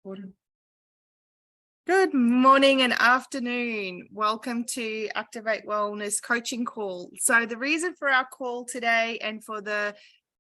Recording. Good morning and afternoon. Welcome to Activate Wellness Coaching Call. So the reason for our call today and for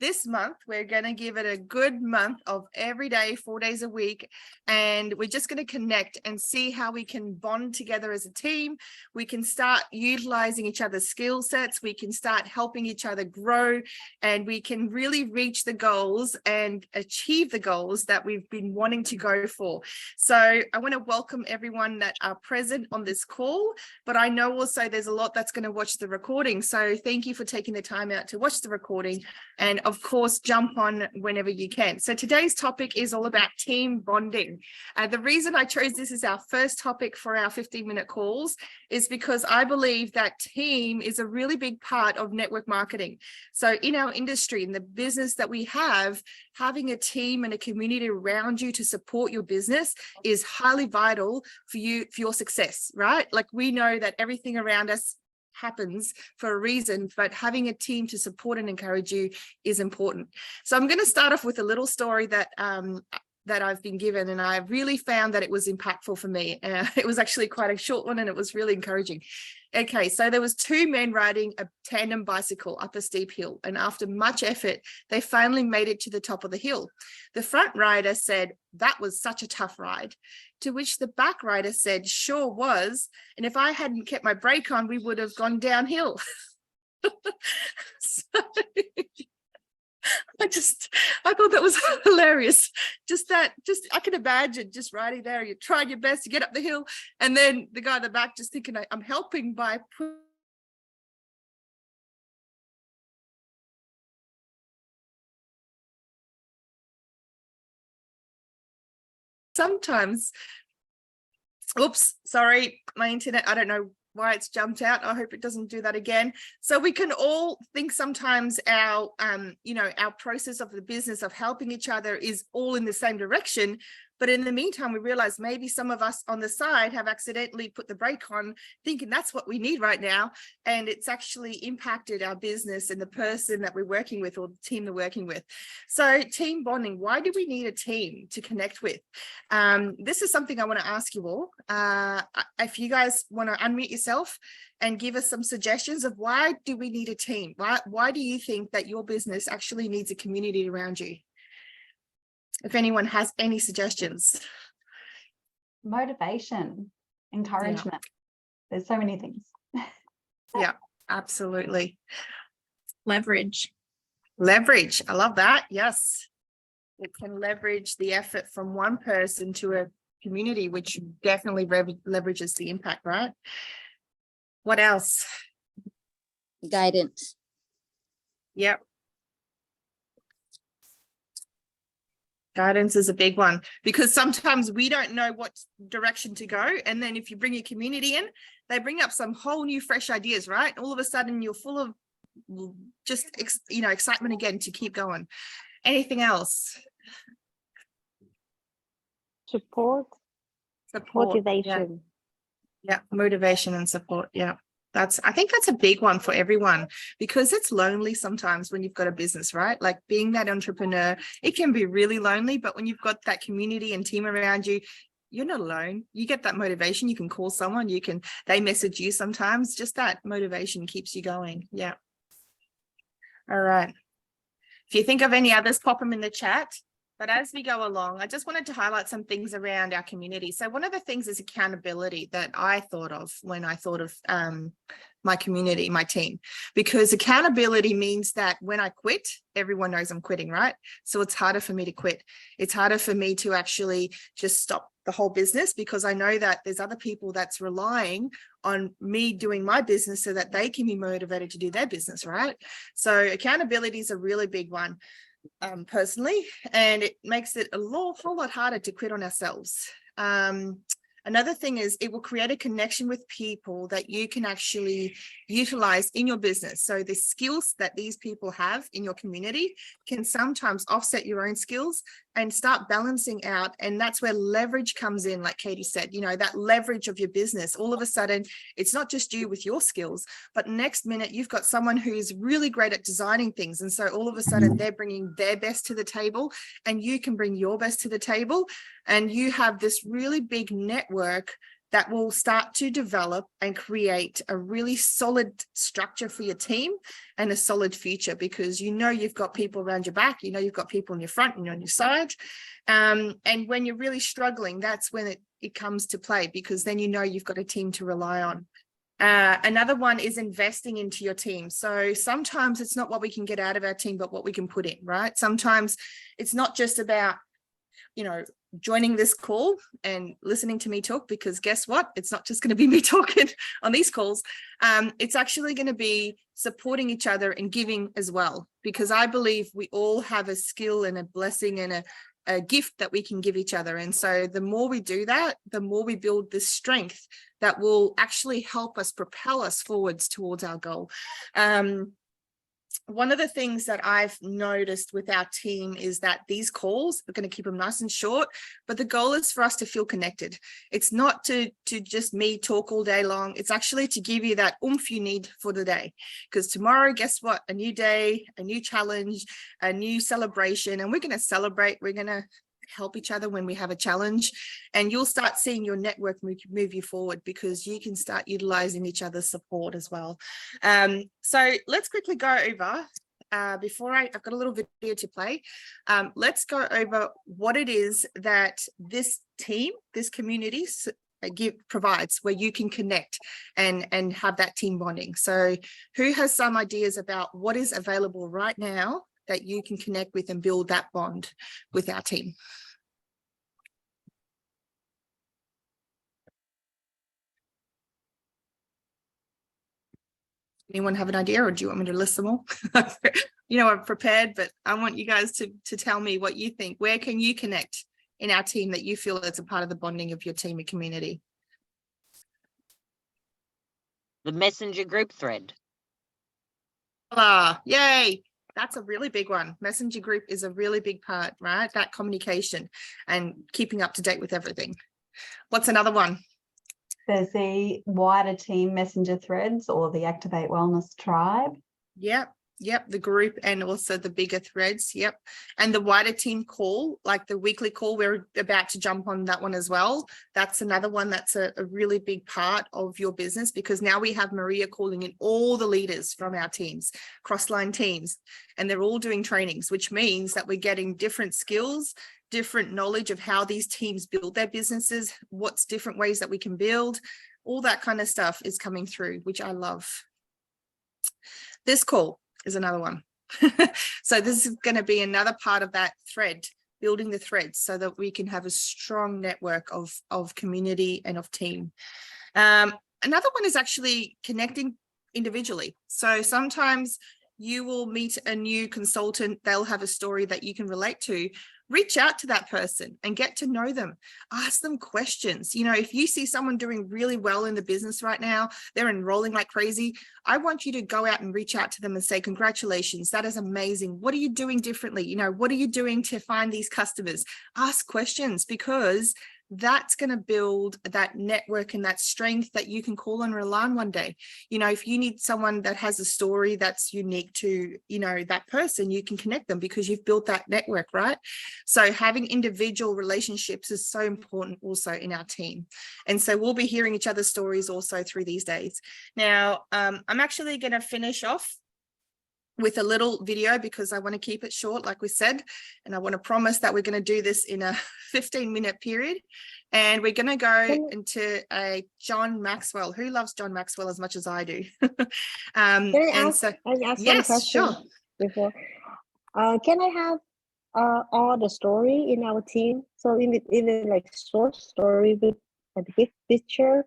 this month, we're going to give it a good month of every day, 4 days a week. And we're just going to connect and see how we can bond together as a team. We can start utilizing each other's skill sets. We can start helping each other grow, and we can really reach the goals and achieve the goals that we've been wanting to go for. So I want to welcome everyone that are present on this call, but I know also there's a lot that's going to watch the recording. So thank you for taking the time out to watch the recording. And of course, jump on whenever you can. So today's topic is all about team bonding. The reason I chose this as our first topic for our 15-minute calls is because I believe that team is a really big part of network marketing. So in our industry, in the business that we have, having a team and a community around you to support your business is highly vital for your success, right? Like, we know that everything around us happens for a reason, but having a team to support and encourage you is important. So I'm going to start off with a little story that I've been given, and I really found that it was impactful for me. It was actually quite a short one, and it was really encouraging. Okay, so there was two men riding a tandem bicycle up a steep hill, and after much effort, they finally made it to the top of the hill. The front rider said, "That was such a tough ride." To which the back rider said, "Sure was, and if I hadn't kept my brake on, we would have gone downhill." So, I thought that was hilarious. I can imagine just riding there, you tried your best to get up the hill, and then the guy in the back just thinking, I'm helping by sometimes. Oops, sorry, my internet, I don't know why it's jumped out. I hope it doesn't do that again. So we can all think sometimes our process of the business of helping each other is all in the same direction. But in the meantime, we realize maybe some of us on the side have accidentally put the brake on, thinking that's what we need right now. And it's actually impacted our business and the person that we're working with, or the team they're working with. So team bonding, why do we need a team to connect with? This is something I want to ask you all. If you guys want to unmute yourself and give us some suggestions of why do we need a team? Why do you think that your business actually needs a community around you? If anyone has any suggestions. Motivation, encouragement. Yeah. There's so many things. Yeah, absolutely. Leverage. I love that. Yes. It can leverage the effort from one person to a community, which definitely leverages the impact, right? What else? Guidance. Yep. Guidance is a big one, because sometimes we don't know what direction to go. And then if you bring your community in, they bring up some whole new fresh ideas, right? All of a sudden you're full of just, excitement again to keep going. Anything else? Support. Motivation. Yeah, motivation and support. Yeah. I think that's a big one for everyone, because it's lonely sometimes when you've got a business, right? Like, being that entrepreneur, it can be really lonely, but when you've got that community and team around you, you're not alone. You get that motivation. You can call someone, they message you sometimes. Just that motivation keeps you going. Yeah. All right. If you think of any others, pop them in the chat. But as we go along, I just wanted to highlight some things around our community. So one of the things is accountability that I thought of when I thought of my community, my team, because accountability means that when I quit, everyone knows I'm quitting, right? So it's harder for me to quit. It's harder for me to actually just stop the whole business, because I know that there's other people that's relying on me doing my business so that they can be motivated to do their business, right? So accountability is a really big one. Personally, and it makes it a whole lot harder to quit on ourselves. Another thing is it will create a connection with people that you can actually utilize in your business. So the skills that these people have in your community can sometimes offset your own skills and start balancing out. And that's where leverage comes in, like Katie said, you know, that leverage of your business. All of a sudden, it's not just you with your skills, but next minute you've got someone who's really great at designing things. And so all of a sudden they're bringing their best to the table, and you can bring your best to the table. And you have this really big network that will start to develop and create a really solid structure for your team and a solid future, because you know you've got people around your back, you know you've got people in your front and on your side. And when you're really struggling, that's when it comes to play, because then you know you've got a team to rely on. Another one is investing into your team. So sometimes it's not what we can get out of our team, but what we can put in, right? Sometimes it's not just about, you know, joining this call and listening to me talk, because guess what? It's not just going to be me talking on these calls. It's actually going to be supporting each other and giving as well, because I believe we all have a skill and a blessing and a gift that we can give each other. And so the more we do that, the more we build this strength that will actually help us propel us forwards towards our goal. One of the things that I've noticed with our team is that these calls are going to keep them nice and short, but the goal is for us to feel connected. It's not to just me talk all day long. It's actually to give you that oomph you need for the day, because tomorrow, guess what? A new day, a new challenge, a new celebration, and we're going to celebrate. We're going to help each other when we have a challenge, and you'll start seeing your network move you forward, because you can start utilizing each other's support as well. So let's quickly go over, before I've got a little video to play. Let's go over what it is that this team, this community provides, where you can connect and have that team bonding. So who has some ideas about what is available right now that you can connect with and build that bond with our team? Anyone have an idea, or do you want me to list them all? You know, I'm prepared, but I want you guys to tell me what you think. Where can you connect in our team that you feel is a part of the bonding of your team and community? The messenger group thread. Yay. That's a really big one. Messenger group is a really big part, right? That communication and keeping up to date with everything. What's another one? There's the wider team messenger threads, or the Activate Wellness tribe. Yep, the group and also the bigger threads. Yep. And the wider team call, like the weekly call, we're about to jump on that one as well. That's another one that's a really big part of your business, because now we have Maria calling in all the leaders from our teams, crossline teams, and they're all doing trainings, which means that we're getting different skills, different knowledge of how these teams build their businesses, what's different ways that we can build, all that kind of stuff is coming through, which I love. This call is another one. So this is going to be another part of that thread, building the threads so that we can have a strong network of community and of team. Another one is actually connecting individually. So sometimes you will meet a new consultant, they'll have a story that you can relate to. Reach out to that person and get to know them. Ask them questions. You know, if you see someone doing really well in the business right now, they're enrolling like crazy, I want you to go out and reach out to them and say, congratulations, that is amazing. What are you doing differently? You know, what are you doing to find these customers? Ask questions, because that's going to build that network and that strength that you can call and rely on one day. You know, if you need someone that has a story that's unique to, you know, that person, you can connect them because you've built that network, right? So having individual relationships is so important also in our team. And so we'll be hearing each other's stories also through these days. Now, I'm actually going to finish off with a little video because I want to keep it short, like we said, and I want to promise that we're going to do this in a 15-minute period. And we're going to go into a John Maxwell. Who loves John Maxwell as much as I do? Can I ask one question sure. before? Can I have all the story in our team? So in the like short story with a big picture,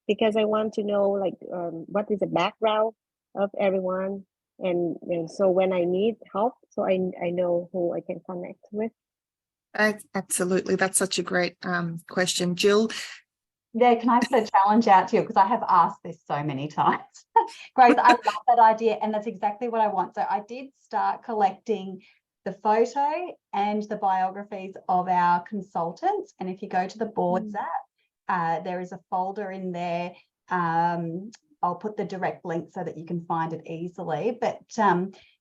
because I want to know like what is the background of everyone. And so when I need help, so I know who I can connect with. Absolutely. That's such a great question. Jill? Yeah, can I put a challenge out to you? Because I have asked this so many times. Grace, I love that idea. And that's exactly what I want. So I did start collecting the photo and the biographies of our consultants. And if you go to the Boards app, there is a folder in there. I'll put the direct link so that you can find it easily. But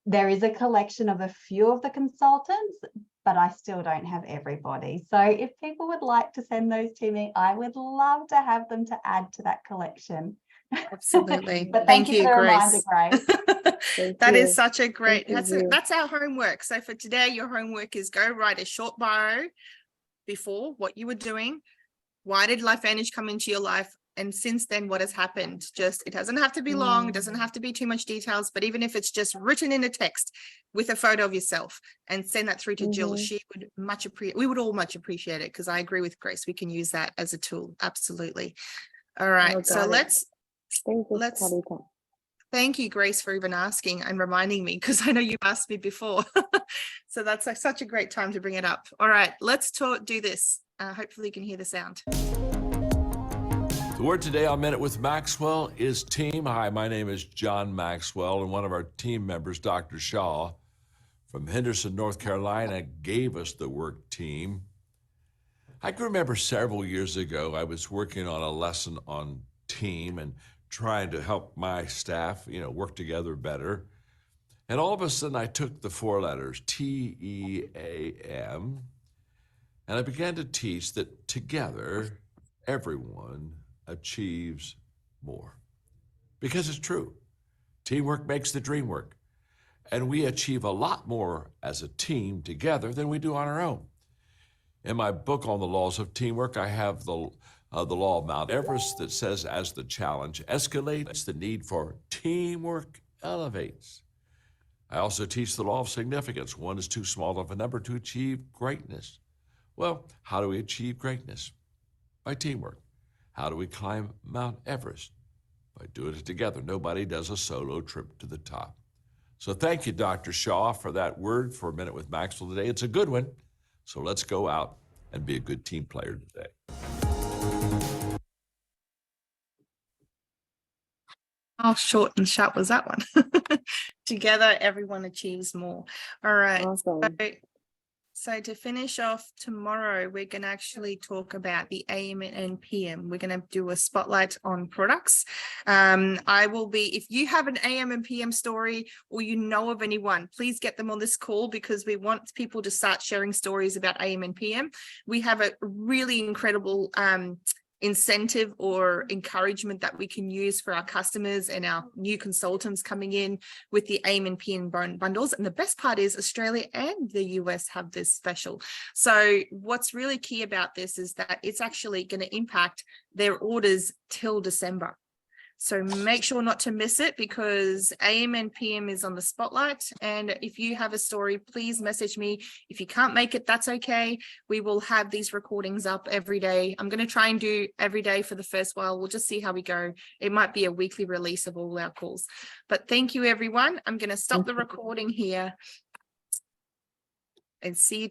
there is a collection of a few of the consultants, but I still don't have everybody. So if people would like to send those to me, I would love to have them to add to that collection. Absolutely. But thank you for the reminder, Grace. That is such a great, that's our homework. So for today, your homework is go write a short bio before what you were doing. Why did LifeVantage come into your life? And since then, what has happened? Just, it doesn't have to be long. It doesn't have to be too much details, but even if it's just written in a text with a photo of yourself and send that through to Jill, she would much appreciate, we would all much appreciate it, because I agree with Grace. We can use that as a tool. Absolutely. All right. So thank you, Grace, for even asking and reminding me, because I know you asked me before. So that's such a great time to bring it up. All right, let's do this. Hopefully you can hear the sound. The word today on Minute with Maxwell is team. Hi, my name is John Maxwell, and one of our team members, Dr. Shaw from Henderson, North Carolina, gave us the word team. I can remember several years ago, I was working on a lesson on team and trying to help my staff, work together better. And all of a sudden, I took the 4 letters, TEAM, and I began to teach that together, everyone achieves more. Because it's true. Teamwork makes the dream work. And we achieve a lot more as a team together than we do on our own. In my book on the laws of teamwork, I have the law of Mount Everest that says, as the challenge escalates, the need for teamwork elevates. I also teach the law of significance. 1 is too small of a number to achieve greatness. Well, how do we achieve greatness? By teamwork. How do we climb Mount Everest? By doing it together. Nobody does a solo trip to the top. So thank you, Dr. Shaw, for that word for a Minute with Maxwell today. It's a good one. So let's go out and be a good team player today. How short and sharp was that one? Together, everyone achieves more. All right. Awesome. So to finish off tomorrow, we're going to actually talk about the AM and PM. We're going to do a spotlight on products. If you have an AM and PM story, or you know of anyone, please get them on this call, because we want people to start sharing stories about AM and PM. We have a really incredible incentive or encouragement that we can use for our customers and our new consultants coming in with the AM and PM bundles. And the best part is Australia and the US have this special. So what's really key about this is that it's actually going to impact their orders till December. So make sure not to miss it, because AM and PM is on the spotlight. And if you have a story, please message me. If you can't make it, that's okay. We will have these recordings up every day. I'm going to try and do every day for the first while. We'll just see how we go. It might be a weekly release of all our calls. But thank you, everyone. I'm going to stop the recording here and see you tomorrow.